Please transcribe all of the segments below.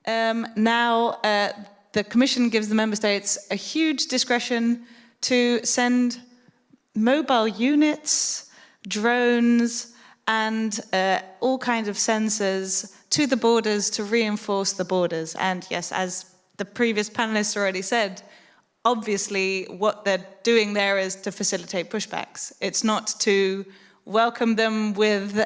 Now, the Commission gives the Member States a huge discretion to send mobile units, drones, and all kinds of sensors to the borders to reinforce the borders. And yes, as the previous panelists already said, obviously what they're doing there is to facilitate pushbacks. It's not to welcome them with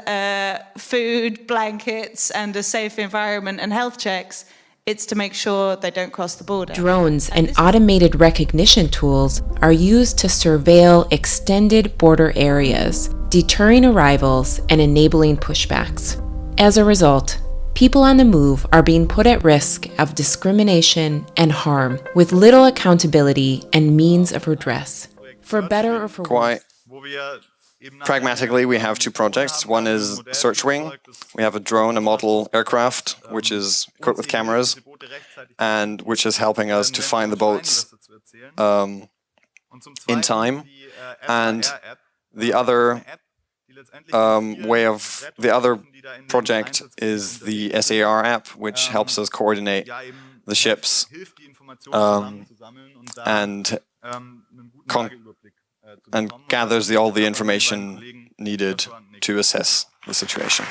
food, blankets, and a safe environment and health checks. It's to make sure they don't cross the border. Drones and automated recognition tools are used to surveil extended border areas, deterring arrivals and enabling pushbacks. As a result, people on the move are being put at risk of discrimination and harm with little accountability and means of redress. For better or for worse. Pragmatically, we have two projects. One is Searchwing. We have a drone, a model aircraft, which is equipped with cameras, and which is helping us to find the boats in time. And the other the other project is the SAR app, which helps us coordinate the ships and gathers all the information needed to assess the situation.